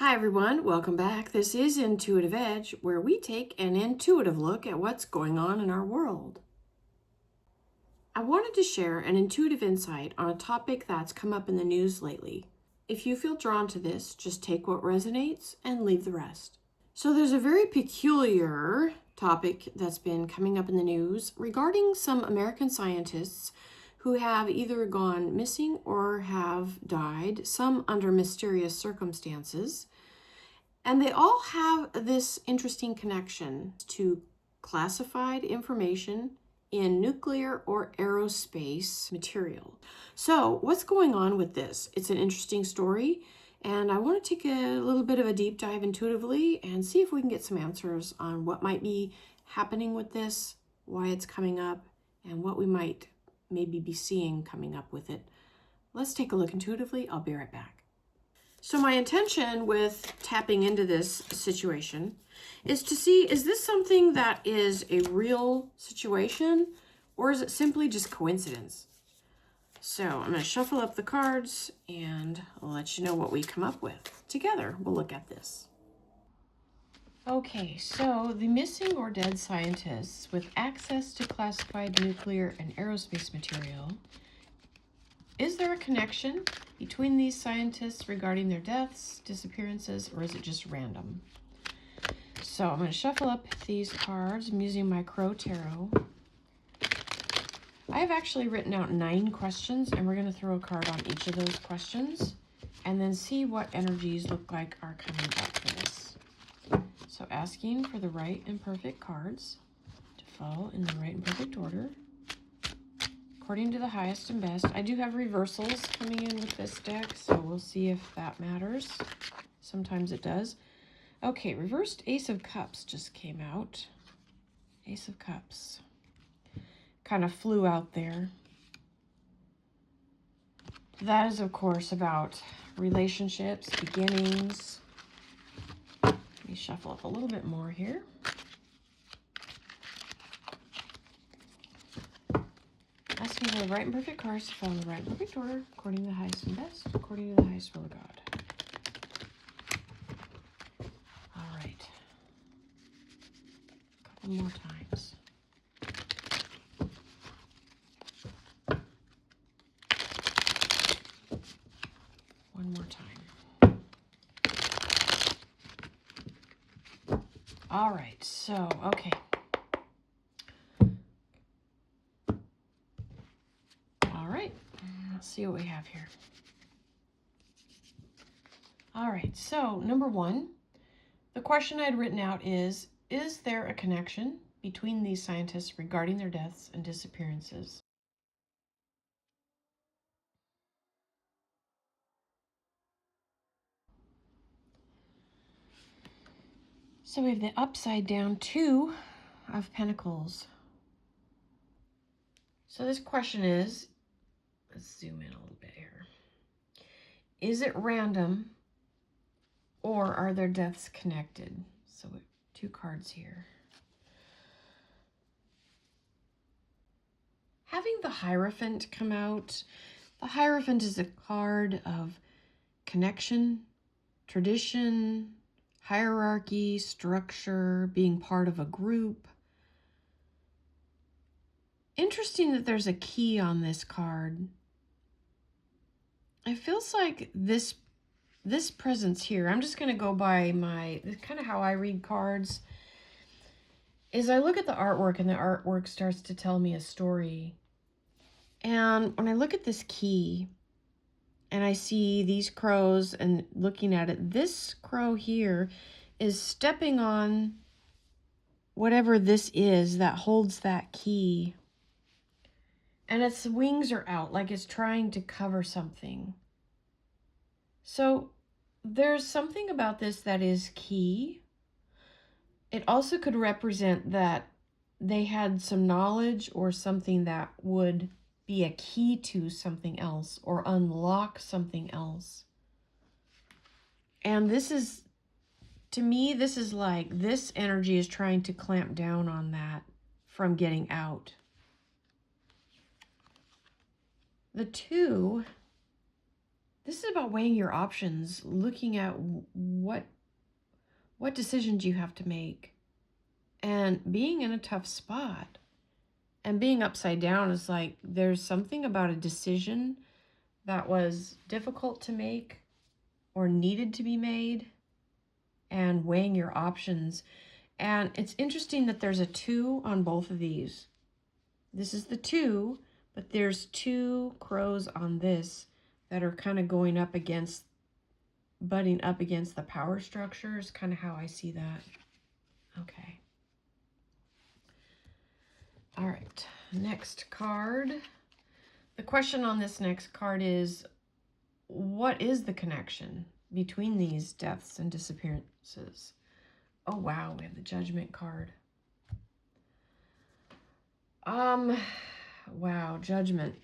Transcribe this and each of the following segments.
Hi everyone, welcome back. This is Intuitive Edge, where we take an intuitive look at what's going on in our world. I wanted to share an intuitive insight on a topic that's come up in the news lately. If you feel drawn to this, just take what resonates and leave the rest. So there's a very peculiar topic that's been coming up in the news regarding some American scientists who have either gone missing or have died, some under mysterious circumstances. And they all have this interesting connection to classified information in nuclear or aerospace material. So what's going on with this? It's an interesting story, and I want to take a little bit of a deep dive intuitively and see if we can get some answers on what might be happening with this, why it's coming up, and what we might maybe be seeing coming up with it. Let's take a look intuitively. I'll be right back. So my intention with tapping into this situation is to see, is this something that is a real situation, or is it simply just coincidence? So I'm going to shuffle up the cards and I'll let you know what we come up with. Together, we'll look at this. Okay, so the missing or dead scientists with access to classified nuclear and aerospace material. Is there a connection between these scientists regarding their deaths, disappearances, or is it just random? So I'm going to shuffle up these cards. I'm using my Crow Tarot. I have actually written out 9 questions, and we're going to throw a card on each of those questions and then see what energies look like are coming up for this. So asking for the right and perfect cards to fall in the right and perfect order, according to the highest and best. I do have reversals coming in with this deck, so we'll see if that matters. Sometimes it does. Okay, reversed Ace of Cups just came out. Ace of Cups. Kind of flew out there. That is, of course, about relationships, beginnings. Let me shuffle up a little bit more here. Asking for the right and perfect cards to fall in the right and perfect order, according to the highest and best, according to the highest will of God. All right. A couple more times. One more time. All right, so, okay. Let's see what we have here. All right, so number 1, the question I'd written out is there a connection between these scientists regarding their deaths and disappearances? So we have the upside down 2 of Pentacles. So this question is, let's zoom in a little bit here. Is it random, or are their deaths connected? So 2 cards here. Having the Hierophant come out, the Hierophant is a card of connection, tradition, hierarchy, structure, being part of a group. Interesting that there's a key on this card. It feels like this presence here, I'm just going to go by kind of how I read cards, is I look at the artwork and the artwork starts to tell me a story. And when I look at this key and I see these crows and looking at it, this crow here is stepping on whatever this is that holds that key. And its wings are out, like it's trying to cover something. So there's something about this that is key. It also could represent that they had some knowledge or something that would be a key to something else or unlock something else. And this is, to me, this is like this energy is trying to clamp down on that from getting out. The 2, This is about weighing your options, looking at what decisions you have to make, and being in a tough spot. And being upside down is like there's something about a decision that was difficult to make or needed to be made, and weighing your options. And it's interesting that there's a 2 on both of these. This is the 2, but there's 2 crows on this that are kind of butting up against the power structure is kind of how I see that. Okay. All right, next card. The question on this next card is, what is the connection between these deaths and disappearances? Oh, wow, we have the Judgment card. Wow, Judgment.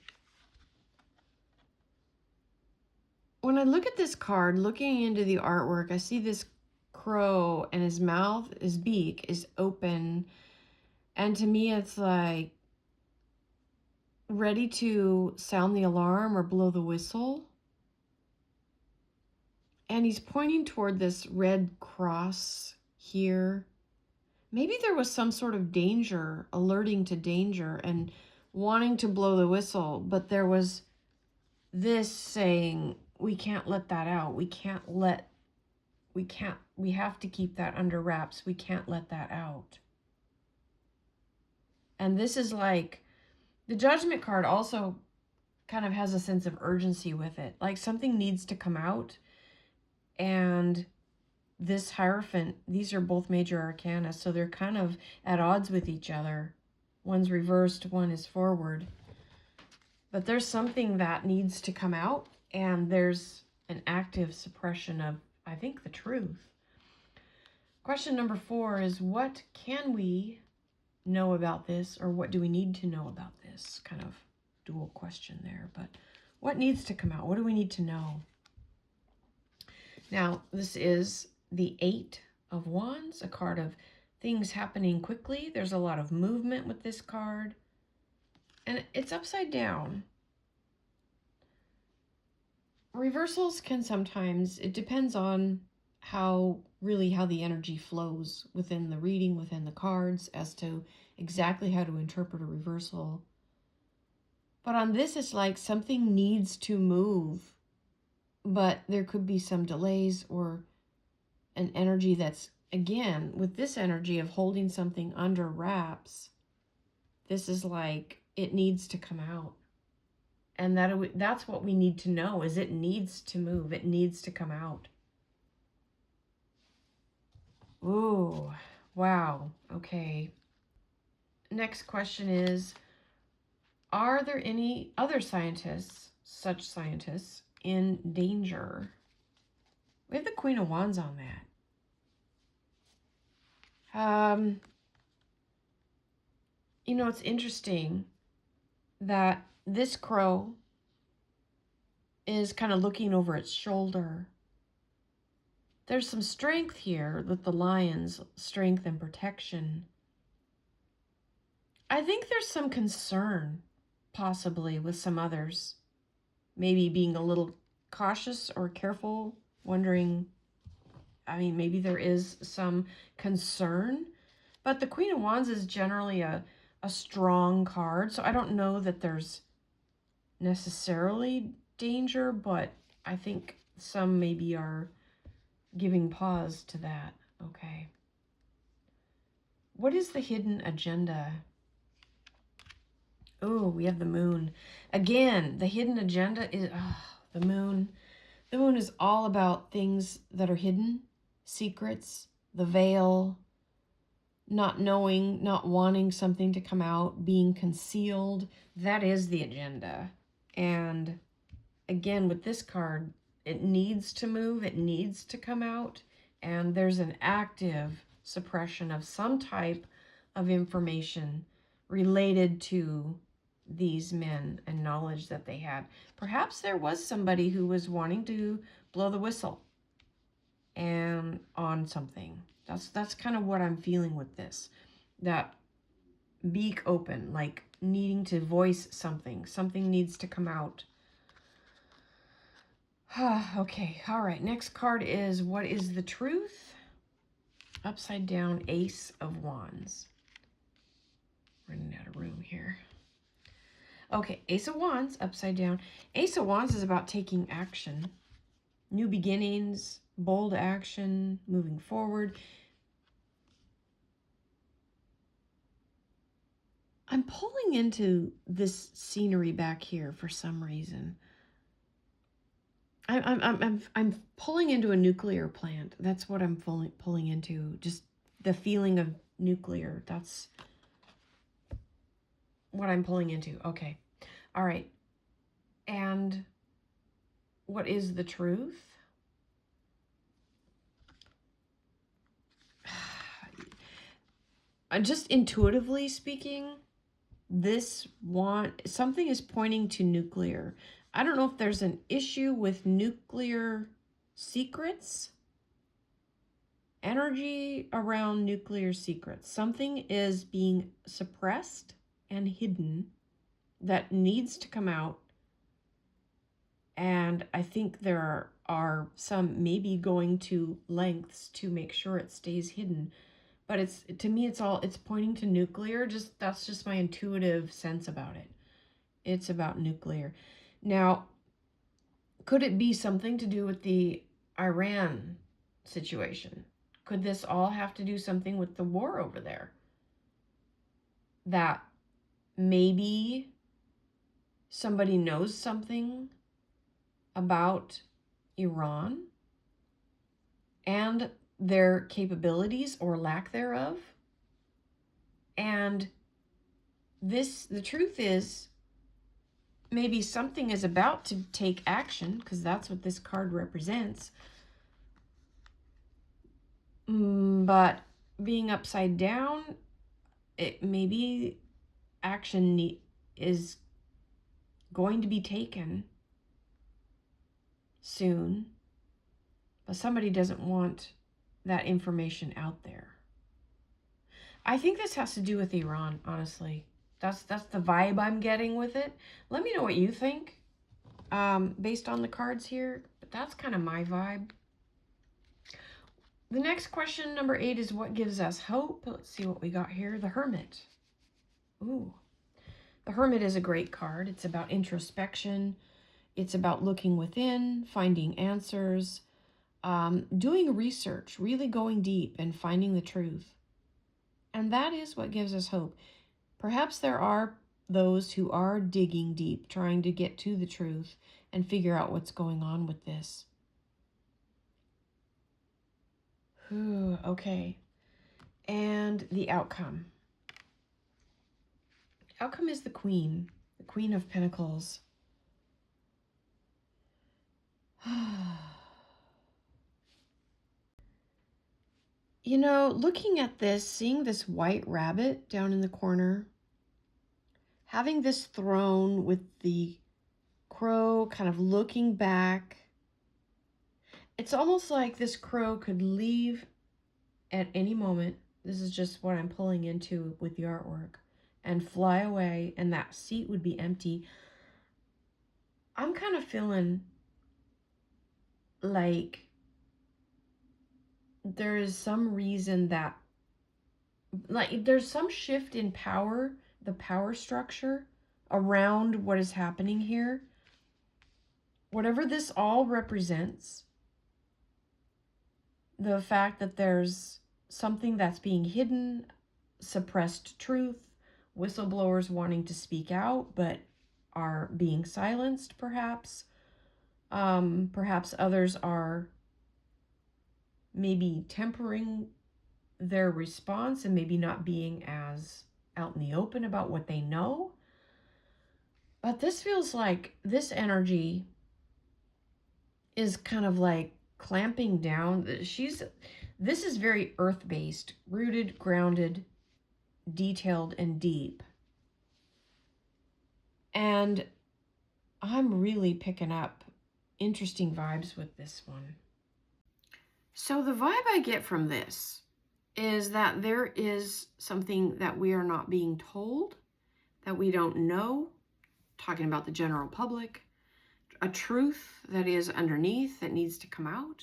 When I look at this card, looking into the artwork, I see this crow and his beak is open. And to me, it's like ready to sound the alarm or blow the whistle. And he's pointing toward this red cross here. Maybe there was some sort of danger, alerting to danger and wanting to blow the whistle, but there was this saying, we can't let that out. We have to keep that under wraps. We can't let that out. And this is like, the Judgment card also kind of has a sense of urgency with it. Like something needs to come out. And this Hierophant, these are both major arcana, so they're kind of at odds with each other. One's reversed, one is forward. But there's something that needs to come out, and there's an active suppression of, I think, the truth. Question number 4 is, what can we know about this, or what do we need to know about this? Kind of dual question there, but what needs to come out? What do we need to know? Now, this is the 8 of Wands, a card of things happening quickly. There's a lot of movement with this card, and it's upside down. Reversals can sometimes, it depends on how the energy flows within the reading, within the cards, as to exactly how to interpret a reversal. But on this, it's like something needs to move, but there could be some delays or an energy that's, again, with this energy of holding something under wraps, this is like it needs to come out. And that's what we need to know, is it needs to move. It needs to come out. Ooh, wow. Okay. Next question is, are there any other such scientists, in danger? We have the Queen of Wands on that. It's interesting that this crow is kind of looking over its shoulder. There's some strength here with the lion's strength and protection. I think there's some concern, possibly, with some others. Maybe being a little cautious or careful, wondering, maybe there is some concern. But the Queen of Wands is generally a strong card, so I don't know that there's necessarily danger, but I think some maybe are giving pause to that. Okay. What is the hidden agenda? Oh, we have the Moon. Again, the hidden agenda is the Moon. The Moon is all about things that are hidden, secrets, the veil, not knowing, not wanting something to come out, being concealed. That is the agenda. And again, with this card, it needs to move, it needs to come out, and there's an active suppression of some type of information related to these men and knowledge that they had. Perhaps there was somebody who was wanting to blow the whistle and on something. That's kind of what I'm feeling with this. That beak open, like needing to voice something. Something needs to come out. Okay, all right. Next card is what is the truth? Upside down, Ace of Wands. Running out of room here. Okay, Ace of Wands, upside down. Ace of Wands is about taking action. New beginnings, bold action, moving forward. I'm pulling into this scenery back here for some reason. I'm pulling into a nuclear plant. That's what I'm pulling into. Just the feeling of nuclear. That's what I'm pulling into. Okay. All right. And what is the truth? Just intuitively speaking, something is pointing to nuclear. I don't know if there's an issue with nuclear secrets, energy around nuclear secrets. Something is being suppressed and hidden that needs to come out. And I think there are some maybe going to lengths to make sure it stays hidden. But to me, it's pointing to nuclear. That's just my intuitive sense about it. It's about nuclear. Now, could it be something to do with the Iran situation? Could this all have to do something with the war over there? That maybe somebody knows something about Iran and their capabilities or lack thereof. And the truth is, maybe something is about to take action, because that's what this card represents. But being upside down, maybe action is going to be taken soon, but somebody doesn't want that information out there. I think this has to do with Iran, honestly. That's the vibe I'm getting with it. Let me know what you think based on the cards here, but that's kind of my vibe. The next question, number 8, is what gives us hope? Let's see what we got here. The Hermit. Ooh. The Hermit is a great card. It's about introspection. It's about looking within, finding answers, doing research, really going deep and finding the truth. And that is what gives us hope. Perhaps there are those who are digging deep, trying to get to the truth and figure out what's going on with this. Ooh, okay. And the outcome. Outcome is the Queen of Pentacles. You know, looking at this, seeing this white rabbit down in the corner, having this throne with the crow kind of looking back, it's almost like this crow could leave at any moment. This is just what I'm pulling into with the artwork, and fly away, and that seat would be empty. I'm kind of feeling like there is some reason that, like, there's some shift in power, the power structure around what is happening here. Whatever this all represents, the fact that there's something that's being hidden, suppressed truth, whistleblowers wanting to speak out but are being silenced, perhaps. Perhaps others are maybe tempering their response and maybe not being as out in the open about what they know. But this feels like this energy is kind of like clamping down. This is very earth-based, rooted, grounded, detailed, and deep. And I'm really picking up interesting vibes with this one. So the vibe I get from this is that there is something that we are not being told, that we don't know, talking about the general public, a truth that is underneath that needs to come out.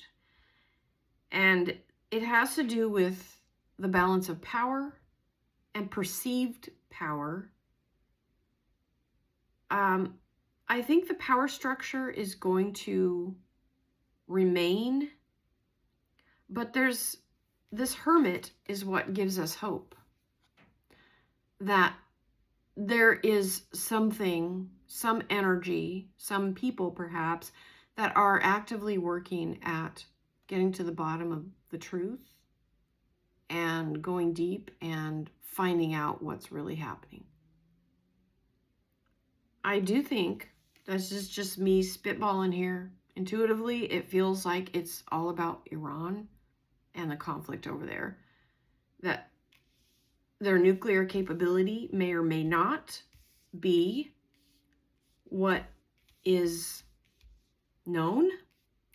And it has to do with the balance of power and perceived power. I think the power structure is going to remain, but there's this hermit is what gives us hope that there is something, some energy, some people perhaps, that are actively working at getting to the bottom of the truth and going deep and finding out what's really happening. I do think, this is just me spitballing here, intuitively, it feels like it's all about Iran and the conflict over there. That their nuclear capability may or may not be what is known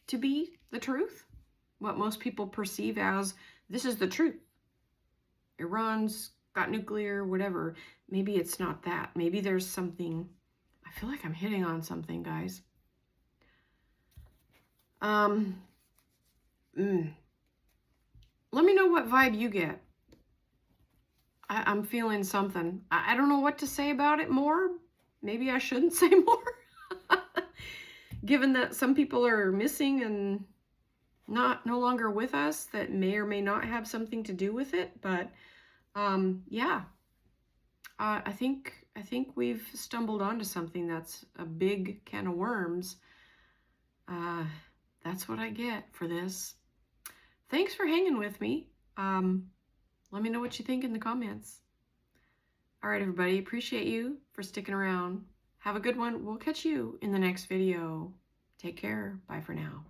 to be the truth, what most people perceive as this is the truth. Iran's got nuclear, whatever. Maybe it's not that. Maybe there's something. I feel like I'm hitting on something, guys. Let me know what vibe you get. I'm feeling something. I don't know what to say about it more. Maybe I shouldn't say more. Given that some people are missing and no longer with us, that may or may not have something to do with it. But yeah, I think we've stumbled onto something that's a big can of worms. That's what I get for this. Thanks for hanging with me. Let me know what you think in the comments. All right, everybody, appreciate you for sticking around. Have a good one. We'll catch you in the next video. Take care. Bye for now.